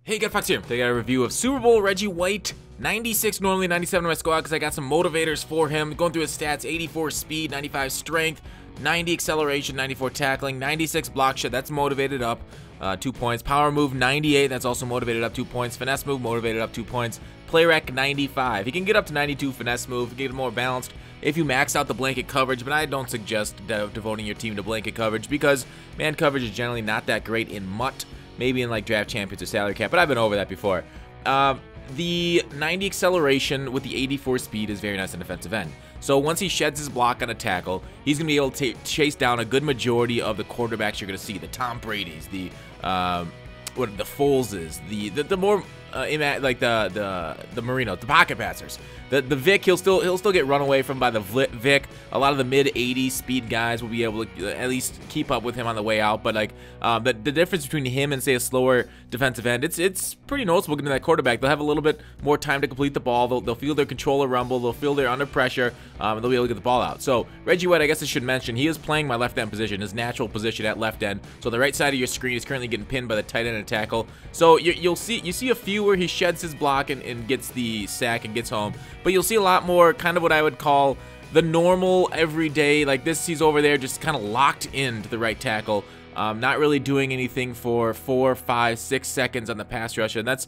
Hey, Got Fox here. Today I got a review of Super Bowl Reggie White. 96 normally, 97 in my squad because I got some motivators for him. Going through his stats, 84 speed, 95 strength, 90 acceleration, 94 tackling, 96 block shot. That's motivated up 2 points. Power move 98. That's also motivated up 2 points. Finesse move motivated up 2 points. Play rec 95. He can get up to 92 finesse move, get more balanced if you max out the blanket coverage, but I don't suggest devoting your team to blanket coverage because man coverage is generally not that great in MUT. Maybe in like draft champions or salary cap, but I've been over that before. The 90 acceleration with the 84 speed is very nice on defensive end. So once he sheds his block on a tackle, he's going to be able to chase down a good majority of the quarterbacks you're going to see. The Tom Brady's, the Foleses, the more like the Marino, the pocket passers. The Vic, he'll still get run away from by the Vic. A lot of the mid 80s speed guys will be able to at least keep up with him on the way out. But like the difference between him and say a slower defensive end, it's pretty noticeable getting that quarterback. They'll have a little bit more time to complete the ball. They'll feel their controller rumble. They'll feel they're under pressure. And they'll be able to get the ball out. So Reggie White, I guess I should mention, he is playing my left end position, his natural position at left end. So the right side of your screen is currently getting pinned by the tight end and tackle. So you see a few where he sheds his block and gets the sack and gets home. But you'll see a lot more kind of what I would call the normal everyday, like this, he's over there just kind of locked into the right tackle, not really doing anything for 4, 5, 6 seconds on the pass rush. And that's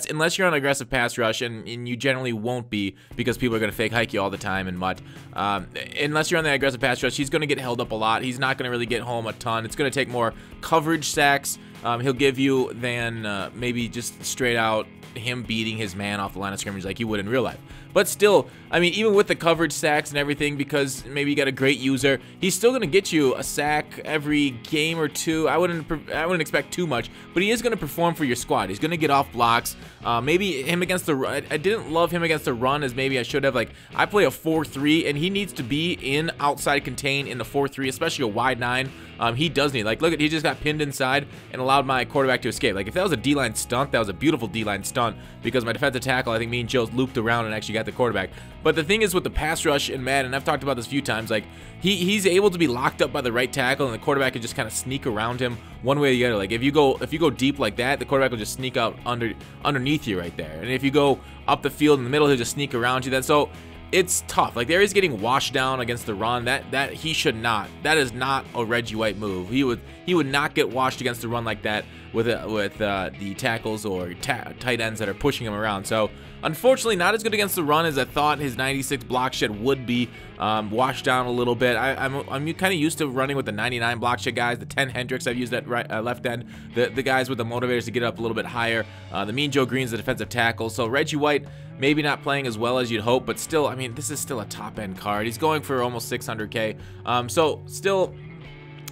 unless you're on aggressive pass rush, and you generally won't be because people are going to fake hike you all the time in MUT. Unless you're on that aggressive pass rush, he's going to get held up a lot. He's not going to really get home a ton. It's going to take more coverage sacks he'll give you than maybe just straight out him beating his man off the line of scrimmage like you would in real life. But still, I mean, even with the coverage sacks and everything, because maybe you got a great user, he's still going to get you a sack every game or two. I wouldn't expect too much, but he is going to perform for your squad. He's going to get off blocks. Maybe him against the run. I didn't love him against the run as maybe I should have. Like, I play a 4-3, and he needs to be in outside contain in the 4-3, especially a wide 9. He does need, like, look at, he just got pinned inside and allowed my quarterback to escape. Like, if that was a D-line stunt, that was a beautiful D-line stunt because my defensive tackle, I think me and Joe's looped around and actually got the quarterback. But the thing is with the pass rush in Madden, I've talked about this a few times, like, he's able to be locked up by the right tackle and the quarterback can just kind of sneak around him one way or the other. Like, if you go deep like that, the quarterback will just sneak out underneath you right there. And if you go up the field in the middle, he'll just sneak around you. So it's tough. Like, there is getting washed down against the run. That he should not. That is not a Reggie White move. He would not get washed against the run like that with the tackles or tight ends that are pushing him around. So unfortunately, not as good against the run as I thought his 96 block shed would be. Washed down a little bit. I'm kind of used to running with the 99 block shed guys. The 10 Hendricks I've used at left end. The guys with the motivators to get up a little bit higher. The Mean Joe Green's the defensive tackle. So Reggie White maybe not playing as well as you'd hope, but still, I mean, this is still a top end card. He's going for almost 600K. So still,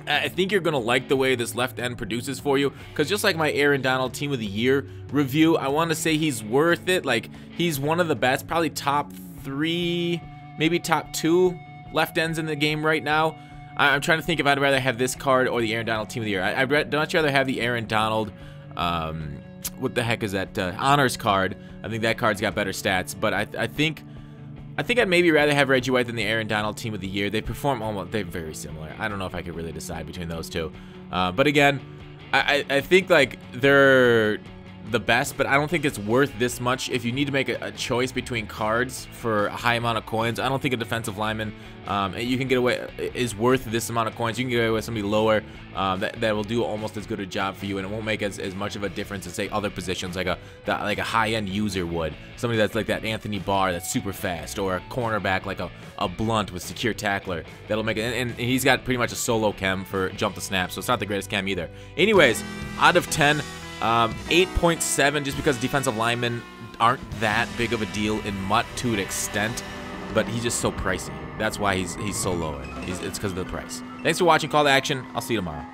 I think you're going to like the way this left end produces for you, because just like my Aaron Donald Team of the Year review, I want to say he's worth it. Like, he's one of the best, probably top 3, maybe top 2 left ends in the game right now. I'm trying to think if I'd rather have this card or the Aaron Donald Team of the Year. I'd much rather have the Aaron Donald, what the heck is that, honors card. I think that card's got better stats, but I think I'd maybe rather have Reggie White than the Aaron Donald Team of the Year. They perform they're very similar. I don't know if I could really decide between those two. But again, I think like they're the best, but I don't think it's worth this much. If you need to make a choice between cards for a high amount of coins, I don't think a defensive lineman you can get away is worth this amount of coins. You can get away with somebody lower that will do almost as good a job for you, and it won't make as much of a difference as say other positions like a high-end user would. Somebody that's like that Anthony Barr that's super fast, or a cornerback like a Blunt with secure tackler that'll make it. And he's got pretty much a solo chem for jump the snap, so it's not the greatest chem either. Anyways, out of 10. 8.7 just because defensive linemen aren't that big of a deal in MUT to an extent, but he's just so pricey. That's why he's so low. It's because of the price. Thanks for watching. Call to action. I'll see you tomorrow.